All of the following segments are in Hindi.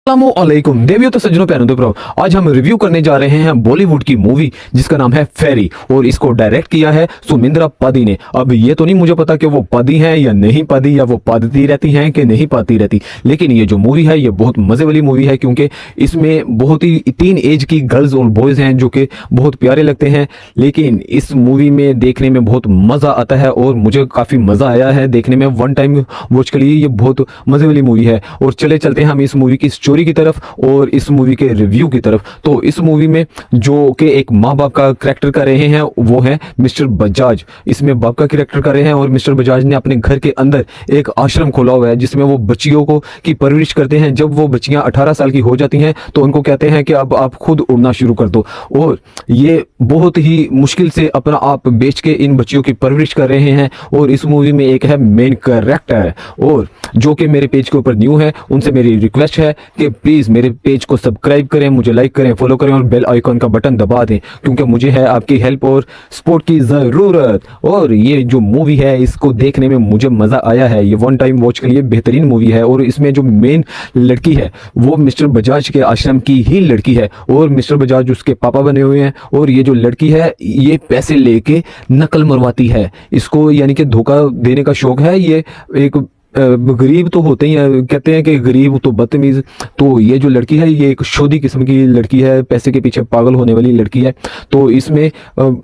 अस्सलामुअलैकुम देवियों तो सज्जनों प्यारों तो आज हम रिव्यू करने जा रहे हैं बॉलीवुड की मूवी जिसका नाम है फेरी और इसको डायरेक्ट किया है सुमिंद्रा पदी ने। अब ये तो नहीं मुझे पता कि वो पदी हैं या नहीं पदी, या वो पदती रहती हैं कि नहीं पाती रहती, लेकिन ये जो मूवी है ये बहुत मजे वाली मूवी है क्योंकि इसमें बहुत ही 3 एज की गर्ल्स और बॉयज हैं जो कि बहुत प्यारे लगते हैं। लेकिन इस मूवी में देखने में बहुत मजा आता है और मुझे काफी मजा आया है देखने में। वन टाइम वॉच के लिए ये बहुत मजे वाली मूवी है। और चलते हैं हम इस मूवी की स्टोरी की तरफ और इस मूवी के रिव्यू की तरफ। तो इस मूवी में जो कि एक माँ बाप का कैरेक्टर कर रहे हैं वो है मिस्टर बजाज। इसमें बाप का कैरेक्टर कर रहे हैं और मिस्टर बजाज ने अपने घर के अंदर एक आश्रम खोला हुआ है जिसमें वो बच्चियों को की परवरिश करते हैं। जब वो बच्चियां 18 साल की हो जाती हैं तो उनको कहते हैं कि अब आप खुद उड़ना शुरू कर दो, और ये बहुत ही मुश्किल से अपना आप बेच के इन बच्चियों की परवरिश कर रहे हैं। और इस मूवी में एक है मेन कैरेक्टर और जो कि मेरे पेज के ऊपर न्यू है, उनसे मेरी रिक्वेस्ट है कि प्लीज मेरे पेज को सब्सक्राइब करें, मुझे लाइक करें, फॉलो करें और बेल आइकॉन का बटन दबा दें क्योंकि मुझे है आपकी हेल्प और सपोर्ट की जरूरत। और ये जो मूवी है इसको देखने में मुझे मजा आया है। ये वन टाइम वॉच के लिए बेहतरीन मूवी है। और इसमें जो मेन लड़की है वो मिस्टर बजाज के आश्रम की ही लड़की है और मिस्टर बजाज उसके पापा बने हुए हैं। और ये जो लड़की है ये पैसे लेके नकल मरवाती है इसको, यानी कि धोखा देने का शौक है। ये एक गरीब तो होते ही हैं, कहते हैं कि गरीब तो बदतमीज। तो ये जो लड़की है ये एक शोधी किस्म की लड़की है, पैसे के पीछे पागल होने वाली लड़की है। तो इसमें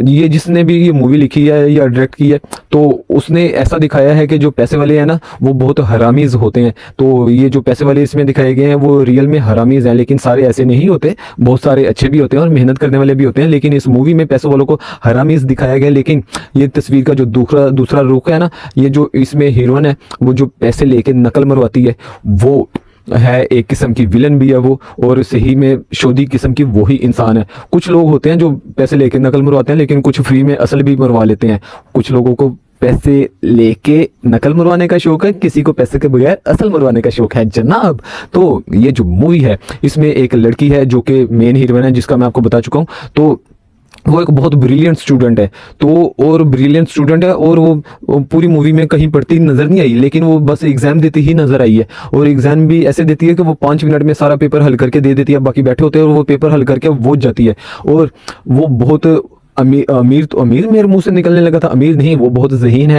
ये जिसने भी ये मूवी लिखी है या डायरेक्ट की है तो उसने ऐसा दिखाया है कि जो पैसे वाले हैं ना वो बहुत हरामीज होते हैं। तो ये जो पैसे वाले इसमें दिखाए गए हैं वो रियल में हरामीज हैं, लेकिन सारे ऐसे नहीं होते, बहुत सारे अच्छे भी होते हैं और मेहनत करने वाले भी होते हैं। लेकिन इस मूवी में पैसे वालों को हरामीज दिखाया गया। लेकिन ये तस्वीर का जो दूसरा रुख है ना, ये जो इसमें हीरोइन है वो जो पैसे लेके नकल मरवाती है वो है एक किस्म की विलन भी है वो, और सही में शोधी किस्म की वही इंसान है। कुछ लोग होते हैं जो पैसे लेके नकल मरवाते हैं लेकिन कुछ फ्री में असल भी मरवा लेते हैं। कुछ लोगों को पैसे लेके नकल मरवाने का शौक है, किसी को पैसे के बगैर असल मरवाने का शौक है जनाब। तो ये जो मूवी है इसमें एक लड़की है जो कि मेन हीरोइन है जिसका मैं आपको बता चुका हूँ। तो वो एक बहुत ब्रिलियंट स्टूडेंट है, तो और ब्रिलियंट स्टूडेंट है और वो पूरी मूवी में कहीं पढ़ती नजर नहीं आई, लेकिन वो बस एग्जाम देती ही नजर आई है। और एग्जाम भी ऐसे देती है कि वो 5 मिनट में सारा पेपर हल करके दे देती है, बाकी बैठे होते हैं और वो पेपर हल करके वो जाती है। और वो बहुत अमीर तो अमीर मेरे मुंह से निकलने लगा था, अमीर नहीं, वो बहुत ज़हीन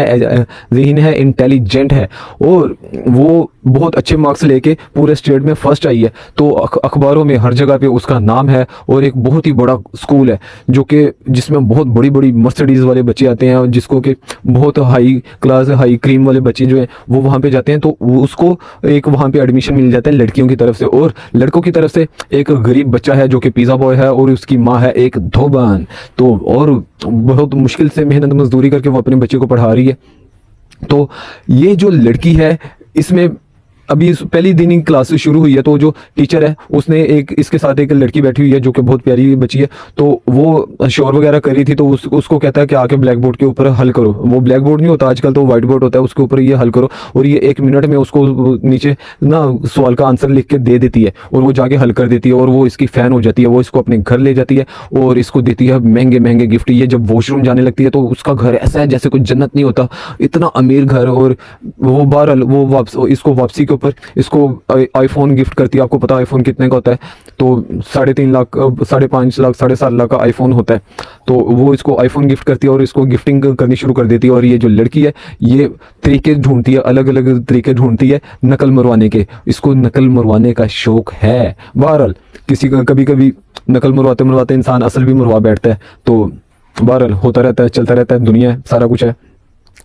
है, इंटेलिजेंट है और वो बहुत अच्छे मार्क्स लेके पूरे स्टेट में फर्स्ट आई है। तो अखबारों में हर जगह पे उसका नाम है और एक बहुत ही बड़ा स्कूल है जो कि जिसमें बहुत बड़ी बड़ी मर्सिडीज वाले बच्चे आते हैं, जिसको कि बहुत हाई क्लास हाई क्रीम वाले बच्चे जो हैं वो वहाँ पे जाते हैं। तो उसको एक वहाँ पे एडमिशन मिल जाता है लड़कियों की तरफ से, और लड़कों की तरफ से एक गरीब बच्चा है जो कि पिज़्ज़ा बॉय है और उसकी माँ है एक धोबन। तो और बहुत मुश्किल से मेहनत मजदूरी करके वो अपने बच्चे को पढ़ा रही है। तो ये जो लड़की है इसमें अभी पहली दिन ही क्लास शुरू हुई है, तो जो टीचर है उसने इसके साथ एक लड़की बैठी हुई है जो कि बहुत प्यारी बच्ची है। तो वो शोर वगैरह कर रही थी, तो उसको कहता है कि आके ब्लैक बोर्ड के ऊपर हल करो। वो ब्लैक बोर्ड नहीं होता आजकल, तो व्हाइट बोर्ड होता है, उसके ऊपर ये हल करो। और ये 1 मिनट में उसको नीचे ना सवाल का आंसर लिख के दे देती है और वो जाके हल कर देती है और वो इसकी फ़ैन हो जाती है। वो इसको अपने घर ले जाती है और इसको देती है महंगे महंगे गिफ्ट। ये जब वॉशरूम जाने लगती है तो उसका घर ऐसा है जैसे कोई जन्नत नहीं होता, इतना अमीर घर। और वो बहरहाल वो इसको वापसी के ऊपर इसको आईफोन गिफ्ट करती है। आपको पता है आईफोन कितने का होता है? तो 3.5 लाख 5.5 लाख 7.5 लाख का आईफोन होता है। तो वो इसको आईफोन गिफ्ट करती है और इसको गिफ्टिंग करनी शुरू कर देती है। और ये जो लड़की है ये तरीके ढूंढती है, अलग अलग तरीके ढूंढती है नकल मरवाने के। इसको नकल मरवाने का शौक है। बहरहाल किसी का कभी कभी नकल मरवाते मरवाते इंसान असल भी मरवा बैठता है। तो बहरहाल होता रहता है, चलता रहता है, दुनिया है, सारा कुछ है।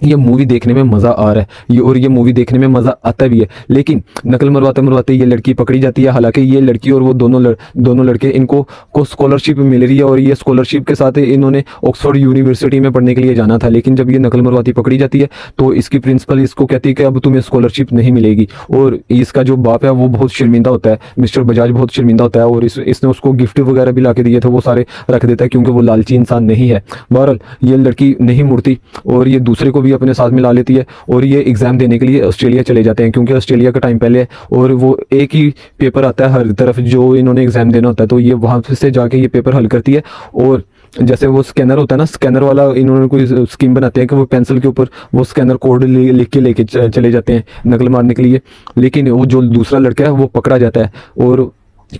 ये मूवी देखने में मज़ा आ रहा है ये, और ये मूवी देखने में मज़ा आता भी है। लेकिन नकल मरवाते मरवाते ये लड़की पकड़ी जाती है। हालांकि ये लड़की और वो दोनों लड़के इनको को स्कॉलरशिप मिल रही है और ये स्कॉलरशिप के साथ इन्होंने ऑक्सफोर्ड यूनिवर्सिटी में पढ़ने के लिए जाना था। लेकिन जब ये नकल मरवाती पकड़ी जाती है तो इसकी प्रिंसिपल इसको कहती है कि अब तुम्हें स्कॉलरशिप नहीं मिलेगी। और इसका जो बाप है वो बहुत शर्मिंदा होता है, मिस्टर बजाज बहुत शर्मिंदा होता है। और इसने उसको गिफ्ट वगैरह भी ला के दिए थे, वो सारे रख देता है क्योंकि वो लालची इंसान नहीं है। बहरहाल ये लड़की नहीं मुड़ती और ये दूसरे को भी अपने साथ मिला लेती है और ये एग्जाम देने के लिए ऑस्ट्रेलिया चले जाते हैं क्योंकि ऑस्ट्रेलिया का टाइम पहले है और वो एक ही पेपर आता है हर तरफ जो इन्होंने एग्जाम देना होता है। तो ये वहां से जाके ये पेपर हल करती है और जैसे वो स्कैनर होता है ना, स्कैनर वाला इन्होंने कोई स्कीम बनाते हैं कि वो पेंसिल के ऊपर वो स्कैनर कोड लिख के लेके चले जाते हैं नकल मारने के लिए। लेकिन वो जो दूसरा लड़का है वो पकड़ा जाता है और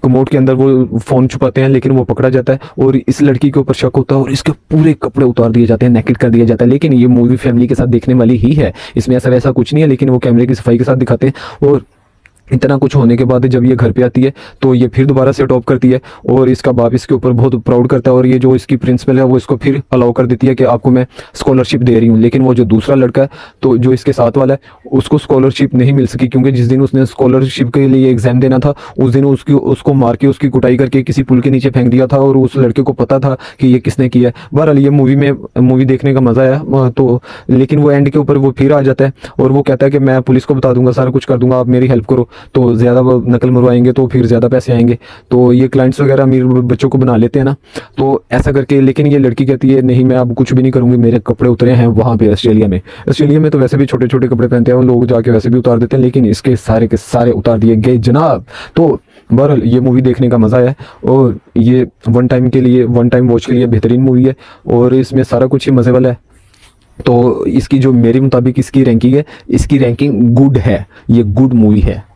कमोड के अंदर वो फोन छुपाते हैं, लेकिन वो पकड़ा जाता है और इस लड़की के ऊपर शक होता है और इसके पूरे कपड़े उतार दिए जाते हैं, नेकेड कर दिया जाता है। लेकिन ये मूवी फैमिली के साथ देखने वाली ही है, इसमें ऐसा वैसा कुछ नहीं है, लेकिन वो कैमरे की सफाई के साथ दिखाते हैं। और इतना कुछ होने के बाद जब ये घर पे आती है तो ये फिर दोबारा से टॉप करती है और इसका बाप इसके ऊपर बहुत प्राउड करता है और ये जो इसकी प्रिंसिपल है वो इसको फिर अलाउ कर देती है कि आपको मैं स्कॉलरशिप दे रही हूँ। लेकिन वो जो दूसरा लड़का है तो जो इसके साथ वाला है उसको स्कॉलरशिप नहीं मिल सकी, क्योंकि जिस दिन उसने स्कॉलरशिप के लिए एग्जाम देना था उस दिन उसको मार के उसकी कुटाई करके किसी पुल के नीचे फेंक दिया था और उस लड़के को पता था कि ये किसने किया है। बहरहाल ये मूवी देखने का मजा आया। तो लेकिन वो एंड के ऊपर वो फिर आ जाता है और वो कहता है कि मैं पुलिस को बता दूंगा, सारा कुछ कर दूंगा, आप मेरी हेल्प करो। तो ज़्यादा नकल मरवाएंगे तो फिर ज़्यादा पैसे आएंगे, तो ये क्लाइंट्स वगैरह अमीर बच्चों को बना लेते हैं ना, तो ऐसा करके। लेकिन ये लड़की कहती है नहीं मैं अब कुछ भी नहीं करूँगी, मेरे कपड़े उतरे हैं वहाँ पे ऑस्ट्रेलिया में तो वैसे भी छोटे छोटे कपड़े पहनते हैं लोग, जाके वैसे भी उतार देते हैं, लेकिन इसके सारे के सारे उतार दिए गए जनाब। तो बहरहाल ये मूवी देखने का मज़ा है और ये वन टाइम वॉच के लिए बेहतरीन मूवी है और इसमें सारा कुछ ही मज़े वाला है। तो इसकी जो मेरे मुताबिक इसकी रैंकिंग है, इसकी रैंकिंग गुड है, ये गुड मूवी है।